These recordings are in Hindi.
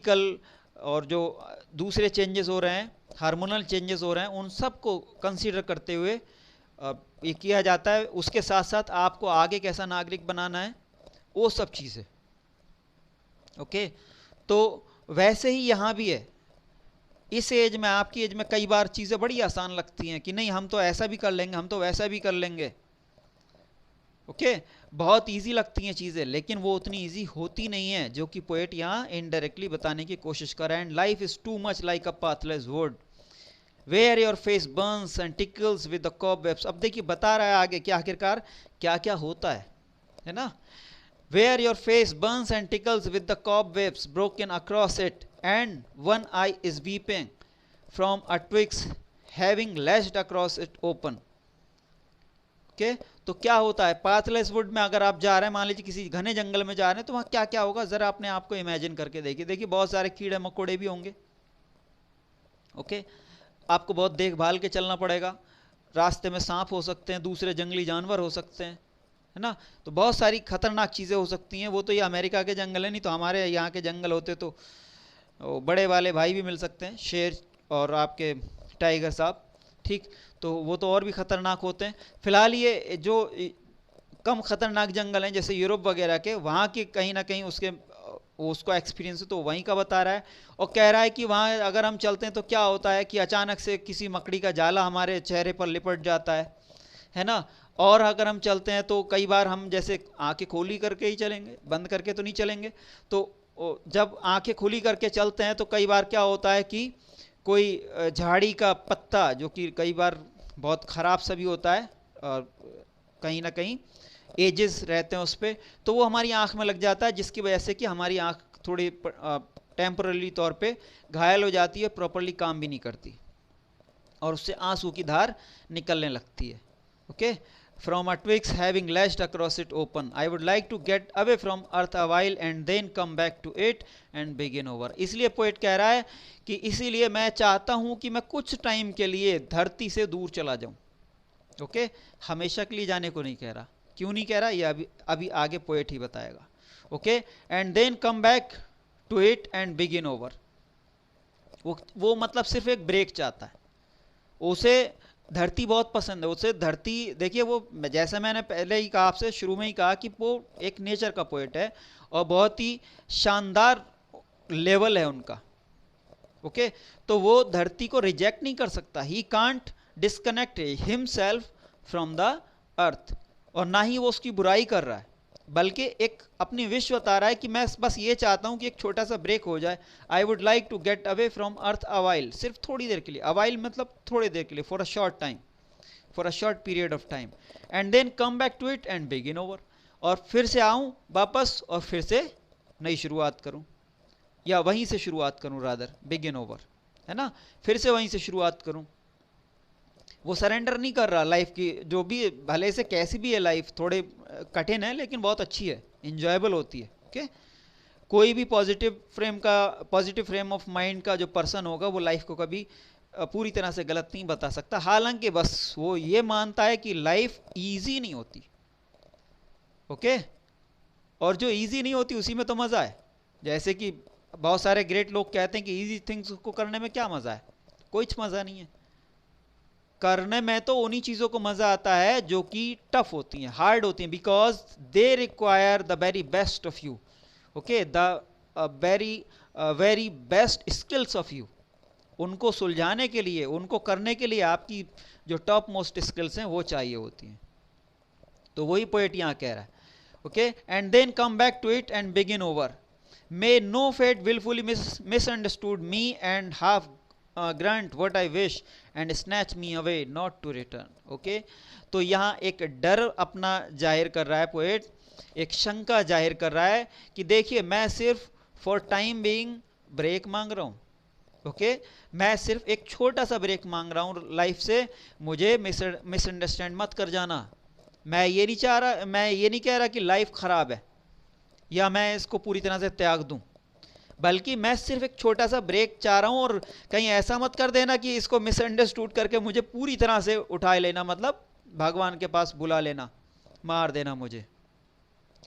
कल और जो दूसरे चेंजेस हो रहे हैं, हार्मोनल चेंजेस हो रहे हैं, उन सब को कंसीडर करते हुए ये किया जाता है। उसके साथ साथ आपको आगे कैसा नागरिक बनाना है, वो सब चीज़ें। ओके, तो वैसे ही यहाँ भी है। इस एज में, आपकी एज में कई बार चीज़ें बड़ी आसान लगती हैं कि नहीं हम तो ऐसा भी कर लेंगे, हम तो वैसा भी कर लेंगे। ओके, बहुत इजी लगती हैं चीज़ें, लेकिन वो उतनी इजी होती नहीं है, जो कि पोएट यहाँ इनडायरेक्टली बताने की कोशिश कर रहा है। And life is too much like a pathless would wear your face burns and tickles with the cobwebs. अब देखिए बता रहा है आगे कि आखिरकार क्या क्या होता है ना। Where your face burns and tickles with the cobwebs broken across it and one eye is weeping from a twig's having lashed across it open. Okay, तो क्या होता है पाथलेस वुड में, अगर आप जा रहे हैं, मान लीजिए किसी घने जंगल में जा रहे हैं, तो वहां क्या क्या होगा जरा अपने आप को इमेजिन करके देखिए। देखिए बहुत सारे कीड़े मकोड़े भी होंगे। ओके, आपको बहुत देखभाल के चलना पड़ेगा। रास्ते में सांप हो सकते हैं, दूसरे जंगली जानवर हो सकते हैं, है ना। तो बहुत सारी खतरनाक चीज़ें हो सकती हैं। वो तो ये अमेरिका के जंगल है, नहीं तो हमारे यहाँ के जंगल होते तो बड़े वाले भाई भी मिल सकते हैं, शेर और आपके टाइगर साहब, ठीक। तो वो तो और भी खतरनाक होते हैं। फिलहाल ये जो कम खतरनाक जंगल हैं जैसे यूरोप वगैरह के, वहाँ के कहीं ना कहीं उसको एक्सपीरियंस तो वहीं का बता रहा है। और कह रहा है कि वहाँ अगर हम चलते हैं तो क्या होता है कि अचानक से किसी मकड़ी का जाला हमारे चेहरे पर लिपट जाता है ना। और अगर हम चलते हैं तो कई बार हम जैसे आंखें खोली करके ही चलेंगे, बंद करके तो नहीं चलेंगे। तो जब आंखें खुली करके चलते हैं तो कई बार क्या होता है कि कोई झाड़ी का पत्ता, जो कि कई बार बहुत ख़राब सा भी होता है और कहीं ना कहीं एजेस रहते हैं उस पर, तो वो हमारी आंख में लग जाता है, जिसकी वजह से कि हमारी आंख थोड़ी टेम्पररी तौर पे घायल हो जाती है, प्रॉपरली काम भी नहीं करती और उससे आंसू की धार निकलने लगती है। Okay, from a twigs having lashed across it open. I would like to get away from earth a while and then come back to it and begin over. इसलिए पोएट कह रहा है कि इसीलिए मैं चाहता हूं कि मैं कुछ टाइम के लिए धरती से दूर चला जाऊं। ओके, हमेशा के लिए जाने को नहीं कह रहा। क्यों नहीं कह रहा, ये अभी आगे पोएट ही बताएगा। Okay, and then come back to it and begin over. वो मतलब सिर्फ एक ब्रेक चाहता है। उसे धरती बहुत पसंद है। उसे धरती, देखिए वो जैसा मैंने पहले ही कहा, आपसे शुरू में ही कहा कि वो एक नेचर का पोएट है और बहुत ही शानदार लेवल है उनका। ओके, तो वो धरती को रिजेक्ट नहीं कर सकता। He can't disconnect himself from the earth, और ना ही वो उसकी बुराई कर रहा है, बल्कि एक अपनी विश बता रहा है कि मैं बस ये चाहता हूं कि एक छोटा सा ब्रेक हो जाए। I would like to get away from earth awhile, सिर्फ थोड़ी देर के लिए। अवाइल मतलब थोड़ी देर के लिए, for a short time, for a short period of time, and then come back to it and begin over. और फिर से आऊं वापस और फिर से नई शुरुआत करूं, या वहीं से शुरुआत करूं, रादर बिगिन ओवर, है ना, फिर से वहीं से शुरुआत करूं। वो सरेंडर नहीं कर रहा लाइफ की, जो भी भले से कैसी भी है लाइफ, थोड़े कठिन है लेकिन बहुत अच्छी है, इंजॉयबल होती है। ओके, कोई भी पॉजिटिव फ्रेम ऑफ माइंड का जो पर्सन होगा वो लाइफ को कभी पूरी तरह से गलत नहीं बता सकता। हालांकि बस वो ये मानता है कि लाइफ इजी नहीं होती। ओके, और जो इजी नहीं होती उसी में तो मजा है। जैसे कि बहुत सारे ग्रेट लोग कहते हैं कि इजी थिंग्स को करने में क्या मजा है, कुछ मजा नहीं है। करने में तो उन्हीं चीजों को मजा आता है जो कि टफ होती हैं, हार्ड होती हैं, because they require the very best of you. Okay, the very best skills of you. उनको सुलझाने के लिए, उनको करने के लिए आपकी जो टॉप मोस्ट स्किल्स हैं वो चाहिए होती हैं। तो वही पोएट यहां कह रहा है। Okay, and then come back to it and begin over. May no fate wilfully misunderstood me and half grant what I wish and snatch me away not to return. Okay, तो यहाँ एक डर अपना जाहिर कर रहा है पोएट, एक शंका जाहिर कर रहा है कि देखिए मैं सिर्फ फॉर टाइम बीइंग ब्रेक मांग रहा हूँ। ओके, मैं सिर्फ एक छोटा सा ब्रेक मांग रहा हूँ लाइफ से, मुझे मिसअंडरस्टैंड मत कर जाना। मैं ये नहीं कह रहा कि लाइफ खराब है या मैं इसको पूरी तरह से त्याग दूं, बल्कि मैं सिर्फ एक छोटा सा ब्रेक चाह रहा हूं। और कहीं ऐसा मत कर देना कि इसको मिसअंडरस्टूड करके मुझे पूरी तरह से उठा लेना, मतलब भगवान के पास बुला लेना, मार देना मुझे।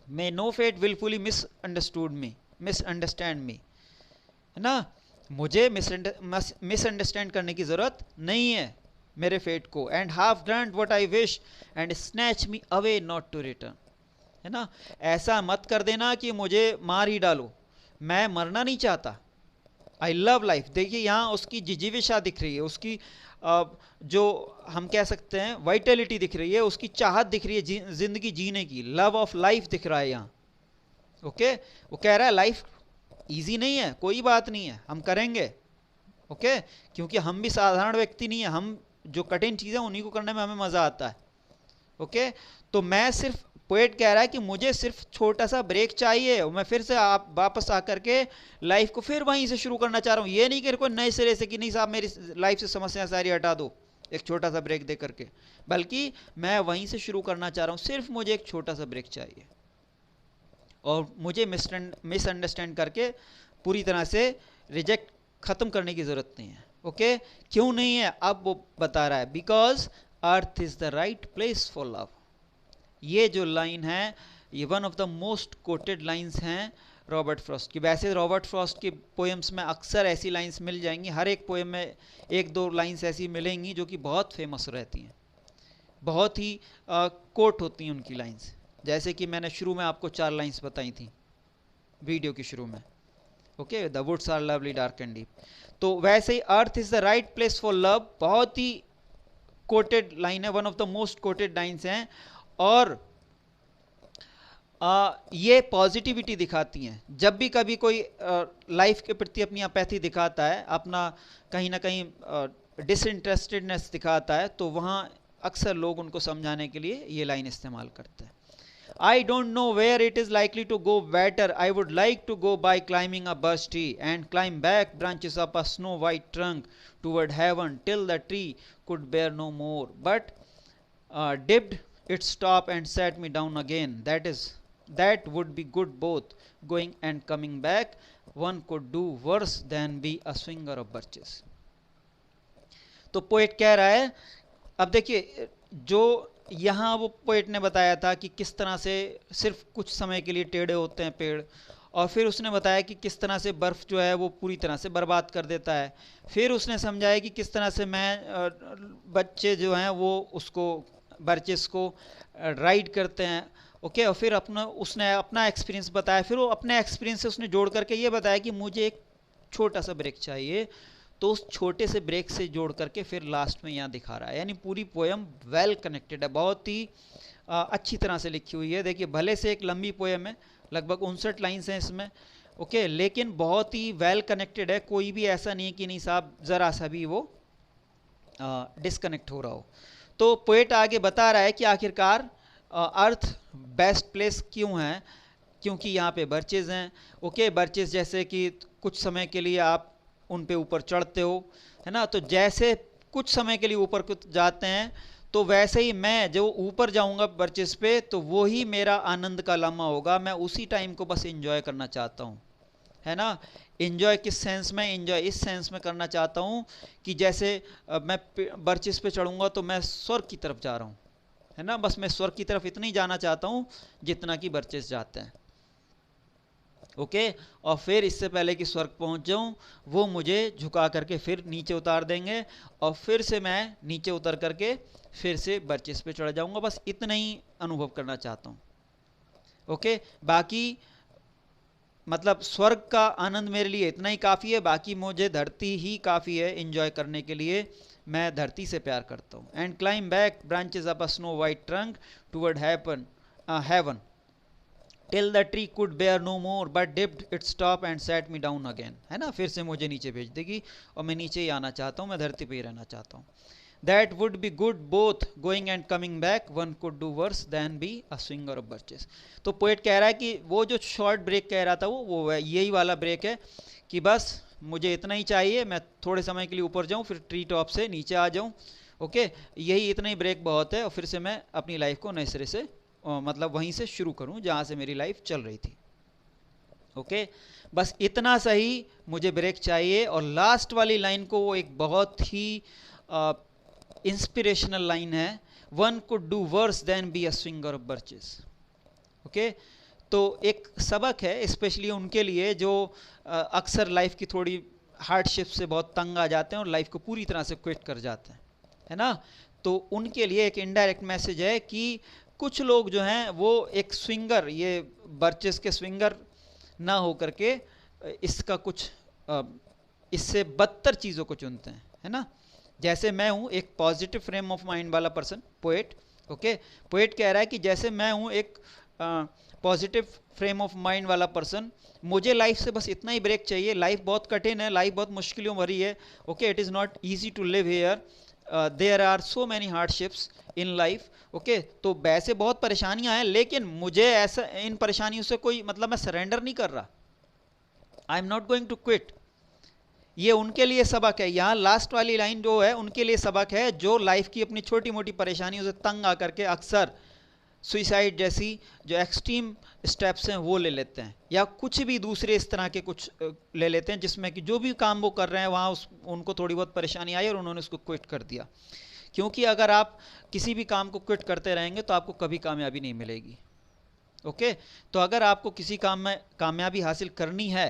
May no fate wilfully misunderstand me. है ना। मुझे मिसअंडरस्टैंड करने की जरूरत नहीं है मेरे फेट को। And half grant what I wish and snatch me away not to return, है ना। ऐसा मत कर देना कि मुझे मार ही डालो, मैं मरना नहीं चाहता। I love life. देखिए यहाँ उसकी जिजीविशा दिख रही है, उसकी जो हम कह सकते हैं वाइटलिटी दिख रही है, उसकी चाहत दिख रही है जिंदगी जीने की, लव ऑफ लाइफ दिख रहा है यहाँ। ओके, वो कह रहा है लाइफ इजी नहीं है, कोई बात नहीं है, हम करेंगे। ओके, क्योंकि हम भी साधारण व्यक्ति नहीं है, हम जो कठिन चीजें उन्हीं को करने में हमें मजा आता है। ओके, तो मैं सिर्फ, पोएट कह रहा है कि मुझे सिर्फ छोटा सा ब्रेक चाहिए, मैं फिर से आप वापस आकर के लाइफ को फिर वहीं से शुरू करना चाह रहा हूँ। ये नहीं कि कोई नए सिरे से कि नहीं साहब मेरी लाइफ से समस्या सारी हटा दो एक छोटा सा ब्रेक दे करके, बल्कि मैं वहीं से शुरू करना चाह रहा हूँ। सिर्फ मुझे एक छोटा सा ब्रेक चाहिए और मुझे मिसअंडरस्टैंड करके पूरी तरह से रिजेक्ट खत्म करने की जरूरत नहीं है। ओके, क्यों नहीं है अब वो बता रहा है, because earth is the right place for love. ये जो लाइन है ये one of the most coated lines हैं रॉबर्ट फ्रॉस्ट की। वैसे रॉबर्ट फ्रॉस्ट की पोएम्स में अक्सर ऐसी लाइंस मिल जाएंगी, हर एक पोएम में एक दो लाइंस ऐसी मिलेंगी जो कि बहुत फेमस रहती हैं, बहुत ही कोट होती हैं उनकी लाइंस। जैसे कि मैंने शुरू में आपको 4 लाइंस बताई थी वीडियो की शुरू में। Okay, the woods are lovely dark and deep. तो वैसे ही earth is the right place for love बहुत ही कोटेड लाइन है, one of the most quoted lines हैं। और ये पॉजिटिविटी दिखाती हैं। जब भी कभी कोई लाइफ के प्रति अपनी अपैथी दिखाता है, अपना कहीं ना कहीं डिसइंटरेस्टेडनेस दिखाता है, तो वहाँ अक्सर लोग उनको समझाने के लिए ये लाइन इस्तेमाल करते हैं। I don't know where it is likely to go better. I would like to go by climbing a birch tree and climb back branches of a snow white trunk toward heaven till the tree could bear no more. But dipped its top and set me down again. That would be good both going and coming back. One could do worse than be a swinger of birches. तो पोएट कह रहा है, अब देखिए जो यहाँ वो पोएट ने बताया था कि किस तरह से सिर्फ कुछ समय के लिए टेढ़े होते हैं पेड़, और फिर उसने बताया कि किस तरह से बर्फ़ जो है वो पूरी तरह से बर्बाद कर देता है। फिर उसने समझाया कि किस तरह से बच्चे जो हैं वो उसको बर्चेस को राइड करते हैं। ओके, और फिर उसने अपना एक्सपीरियंस बताया। फिर वो अपने एक्सपीरियंस से उसने जोड़ करके ये बताया कि मुझे एक छोटा सा ब्रेक चाहिए, तो उस छोटे से ब्रेक से जोड़ करके फिर लास्ट में यहाँ दिखा रहा है। यानी पूरी पोएम वेल कनेक्टेड है, बहुत ही अच्छी तरह से लिखी हुई है। देखिए भले से एक लंबी पोएम है, लगभग 59 लाइन्स हैं इसमें। ओके, लेकिन बहुत ही वेल कनेक्टेड है। कोई भी ऐसा नहीं है कि नहीं साहब ज़रा सा भी वो डिस्कनेक्ट हो रहा हो। तो पोएट आगे बता रहा है कि आखिरकार अर्थ बेस्ट प्लेस क्यों है, क्योंकि यहाँ पे बर्चेज हैं। ओके, बर्चेज जैसे कि कुछ समय के लिए आप उन पे ऊपर चढ़ते हो, है ना। तो जैसे कुछ समय के लिए ऊपर जाते हैं, तो वैसे ही मैं जो ऊपर जाऊंगा बर्चेस पे, तो वो ही मेरा आनंद का लम्हा होगा। मैं उसी टाइम को बस एंजॉय करना चाहता हूँ, है ना। एंजॉय किस सेंस में? एंजॉय इस सेंस में करना चाहता हूँ कि जैसे मैं बर्चेस पे चढ़ूंगा तो मैं स्वर्ग की तरफ जा रहा हूँ, है ना। बस मैं स्वर्ग की तरफ इतनी जाना चाहता हूँ जितना कि बर्चेस जाते हैं। ओके, और फिर इससे पहले कि स्वर्ग पहुंच जाऊं, वो मुझे झुका करके फिर नीचे उतार देंगे, और फिर से मैं नीचे उतर करके फिर से बर्चेस पे चढ़ जाऊंगा। बस इतना ही अनुभव करना चाहता हूं। ओके, बाकी मतलब स्वर्ग का आनंद मेरे लिए इतना ही काफ़ी है, बाकी मुझे धरती ही काफ़ी है एंजॉय करने के लिए। मैं धरती से प्यार करता हूँ। And climb back branches of a snow white trunk toward heaven till the tree could bear no more but dipped its top and set me down again, है ना। फिर से मुझे नीचे भेज देगी और मैं नीचे ही आना चाहता हूँ, मैं धरती पे ही रहना चाहता हूँ। That would be good both going and coming back. One could do worse than be a swinger of birches. तो पोएट कह रहा है कि वो जो शॉर्ट ब्रेक कह रहा था वो यही वाला ब्रेक है कि बस मुझे इतना ही चाहिए, मैं थोड़े समय के लिए ऊपर जाऊँ, फिर ट्री टॉप से नीचे आ जाऊँ। ओके, यही इतना ही ब्रेक बहुत है, और फिर से मैं अपनी लाइफ को नए सिरे से मतलब वहीं से शुरू करूं जहां से मेरी लाइफ चल रही थी। ओके, बस इतना सही मुझे ब्रेक चाहिए। और लास्ट वाली लाइन को वो एक बहुत ही इंस्पिरेशनल लाइन है, one could do worse than be a swinger of birches. Okay, तो एक सबक है स्पेशली उनके लिए जो अक्सर लाइफ की थोड़ी हार्डशिप से बहुत तंग आ जाते हैं और लाइफ को पूरी तरह से क्विट कर जाते हैं, है ना। तो उनके लिए एक इनडायरेक्ट मैसेज है कि कुछ लोग जो हैं वो एक स्विंगर, ये बर्चेस के स्विंगर ना हो करके इसका कुछ इससे बदतर चीज़ों को चुनते हैं, है ना। जैसे मैं हूँ एक पॉजिटिव फ्रेम ऑफ माइंड वाला पर्सन, पोएट, ओके। पोएट कह रहा है कि जैसे मैं हूँ एक पॉजिटिव फ्रेम ऑफ माइंड वाला पर्सन, मुझे लाइफ से बस इतना ही ब्रेक चाहिए। लाइफ बहुत कठिन है, लाइफ बहुत मुश्किलों भरी है, okay. It is not easy to live here, there are so many hardships in life, okay. तो वैसे बहुत परेशानियां हैं, लेकिन मुझे ऐसा इन परेशानियों से कोई मतलब, मैं सरेंडर नहीं कर रहा, I am not going to quit. ये उनके लिए सबक है। यहाँ लास्ट वाली लाइन जो है उनके लिए सबक है, जो लाइफ की अपनी छोटी मोटी परेशानियों से तंग आकर के अक्सर सुइसाइड जैसी जो एक्सट्रीम स्टेप्स हैं वो ले लेते हैं, या कुछ भी दूसरे इस तरह के कुछ ले लेते हैं जिसमें कि जो भी काम वो कर रहे हैं वहाँ उनको थोड़ी बहुत परेशानी आई और उन्होंने उसको क्विट कर दिया। क्योंकि अगर आप किसी भी काम को क्विट करते रहेंगे तो आपको कभी कामयाबी नहीं मिलेगी, ओके। तो अगर आपको किसी काम में कामयाबी हासिल करनी है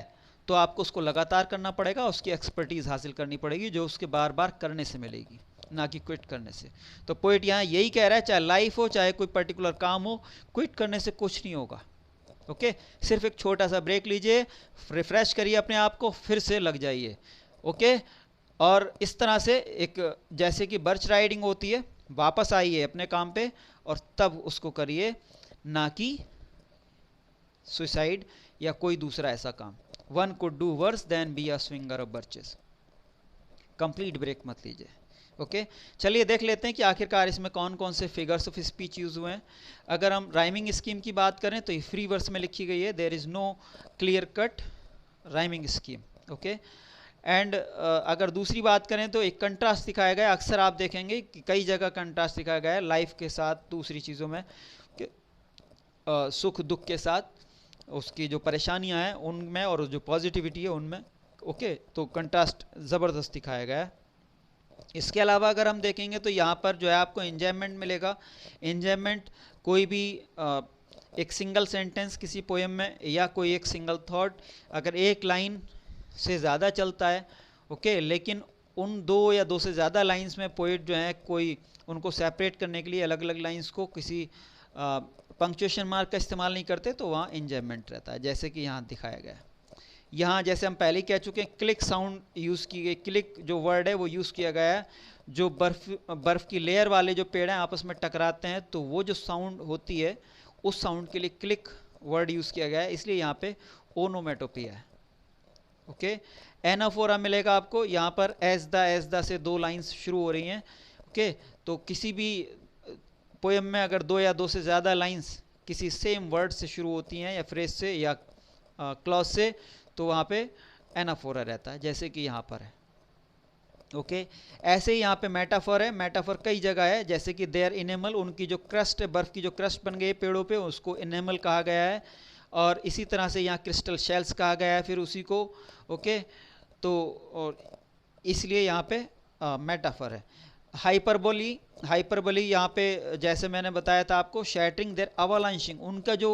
तो आपको उसको लगातार करना पड़ेगा, उसकी एक्सपर्टीज़ हासिल करनी पड़ेगी जो उसके बार बार करने से मिलेगी, ना कि क्विट करने से। तो पोइट यहाँ यही कह रहा है, चाहे लाइफ हो चाहे कोई पर्टिकुलर काम हो, क्विट करने से कुछ नहीं होगा, ओके। सिर्फ एक छोटा सा ब्रेक लीजिए, रिफ्रेश करिए अपने आप को, फिर से लग जाइए, ओके। और इस तरह से एक जैसे कि बर्च राइडिंग होती है, वापस आइए अपने काम पे और तब उसको करिए, ना कि सुसाइड या कोई दूसरा ऐसा काम। One could do worse than be a swinger of birches. Complete break मत लीजिए, ओके। चलिए देख लेते हैं कि आखिरकार इसमें कौन कौन से फिगर्स ऑफ स्पीच यूज हुए हैं। अगर हम राइमिंग स्कीम की बात करें तो ये फ्री वर्स में लिखी गई है, there is no clear cut rhyming scheme, okay. And अगर दूसरी बात करें तो एक कंट्रास्ट दिखाया गया है। अक्सर आप देखेंगे कि कई जगह कंट्रास्ट दिखाया गया है लाइफ के साथ दूसरी चीज़ों में, सुख दुख के साथ, उसकी जो परेशानियां हैं उनमें और जो पॉजिटिविटी है उनमें, ओके। तो कंट्रास्ट ज़बरदस्त दिखाया गया है। इसके अलावा अगर हम देखेंगे तो यहाँ पर जो है आपको एंजॉयमेंट मिलेगा। एंजॉयमेंट कोई भी एक सिंगल सेंटेंस किसी पोएम में या कोई एक सिंगल थॉट अगर एक लाइन से ज़्यादा चलता है, ओके, लेकिन उन दो या दो से ज़्यादा लाइंस में पोइट जो है कोई उनको सेपरेट करने के लिए अलग अलग लाइंस को किसी पंक्चुएशन मार्क का इस्तेमाल नहीं करते, तो वहाँ एंजॉयमेंट रहता है, जैसे कि यहाँ दिखाया गया है। यहाँ जैसे हम पहले ही कह चुके हैं, क्लिक साउंड यूज़ की गई, क्लिक जो वर्ड है वो यूज़ किया गया है। जो बर्फ़ की लेयर वाले जो पेड़ हैं आपस में टकराते हैं तो वो जो साउंड होती है उस साउंड के लिए क्लिक वर्ड यूज़ किया गया है, इसलिए यहाँ पे ओनोमेटोपिया है, ओके। एनाफोरा मिलेगा आपको यहाँ पर, एज द से दो लाइंस शुरू हो रही हैं, ओके। तो किसी भी पोएम में अगर दो या दो से ज़्यादा लाइंस किसी सेम वर्ड से शुरू होती हैं या फ्रेज से या क्लॉज से, तो वहाँ पे एनाफोरा रहता है, जैसे कि यहाँ पर है, ओके। ऐसे ही यहाँ पे मेटाफोर है। मेटाफोर कई जगह है, जैसे कि देयर इनेमल, उनकी जो क्रस्ट है, बर्फ़ की जो क्रस्ट बन गई है पेड़ों पे, उसको इनेमल कहा गया है। और इसी तरह से यहाँ क्रिस्टल शेल्स कहा गया है फिर उसी को, ओके। तो और इसलिए यहाँ पे मेटाफोर है। हाइपरबोली यहाँ पे जैसे मैंने बताया था आपको, शैटरिंग देयर अवलांशिंग, उनका जो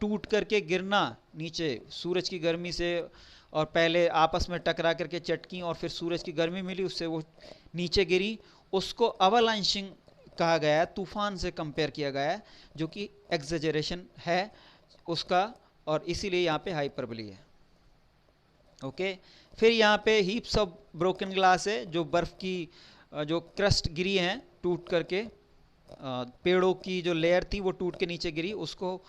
टूट करके गिरना नीचे सूरज की गर्मी से, और पहले आपस में टकरा करके चटकी और फिर सूरज की गर्मी मिली उससे वो नीचे गिरी, उसको अवलांशिंग कहा गया है, तूफान से कंपेयर किया गया है, जो कि एग्जेजरेशन है उसका, और इसीलिए यहाँ पे हाइपरबोली है, ओके। फिर यहाँ पे हीप्स ऑफ ब्रोकन ग्लास है, जो बर्फ़ की जो क्रस्ट गिरी हैं टूट करके, पेड़ों की जो लेयर थी वो टूट के नीचे गिरी, उसको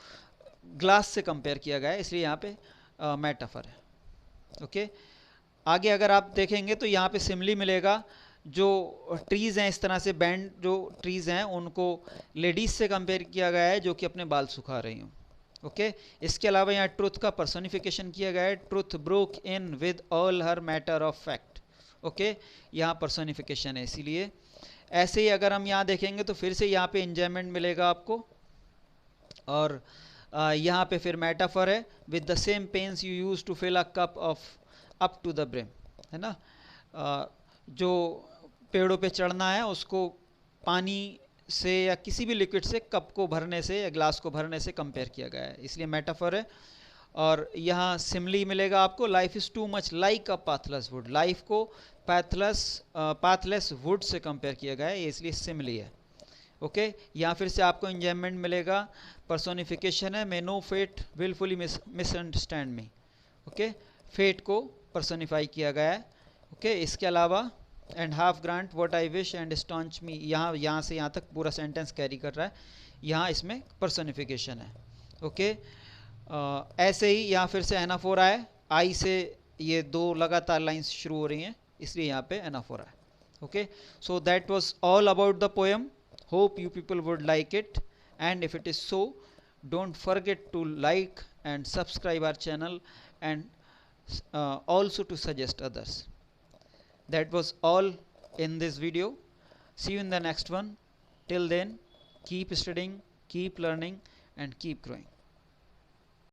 ग्लास से कंपेयर किया गया है, इसलिए यहाँ पे मेटाफर है, ओके। आगे अगर आप देखेंगे तो यहाँ पे सिमिली मिलेगा, जो ट्रीज़ हैं इस तरह से बैंड जो ट्रीज़ हैं उनको लेडीज़ से कंपेयर किया गया है जो कि अपने बाल सुखा रही हूँ, ओके। इसके अलावा यहाँ ट्रुथ का पर्सोनिफिकेशन किया गया है, truth broke in with all her matter of fact, okay. यहाँ पर्सोनिफिकेशन है इसीलिए। ऐसे ही अगर हम यहाँ देखेंगे तो फिर से यहाँ पे एंजॉयमेंट मिलेगा आपको, और यहाँ पे फिर मेटाफर है, with the same pains you use to fill a cup of up to the brim, है ना। जो पेड़ों पे चढ़ना है उसको पानी से या किसी भी लिक्विड से कप को भरने से या ग्लास को भरने से कंपेयर किया गया है, इसलिए मेटाफर है। और यहाँ सिमली मिलेगा आपको, life is too much like a pathless would, life को पाथलेस वुड से कंपेयर किया गया है, इसलिए सिमली है। ओके, यहाँ फिर से आपको एंजॉयमेंट मिलेगा, पर्सोनिफिकेशन है, may no fate wilfully misunderstand me. Okay, fate को पर्सोनिफाई किया गया है। ओके, इसके अलावा and half grant what I wish and snatch me, यहाँ से यहाँ तक पूरा सेंटेंस कैरी कर रहा है, यहाँ इसमें पर्सोनिफिकेशन है। ओके, ऐसे ही यहाँ फिर से एनाफोरा है, आई से ये दो लगातार लाइंस शुरू हो रही हैं, इसलिए यहाँ पे एनाफोरा है। Okay, so that was all about the poem, hope you people would like it, and if it is so don't forget to like and subscribe our channel and also to suggest others. That was all in this video. See you in the next one. Till then, keep studying, keep learning, and keep growing.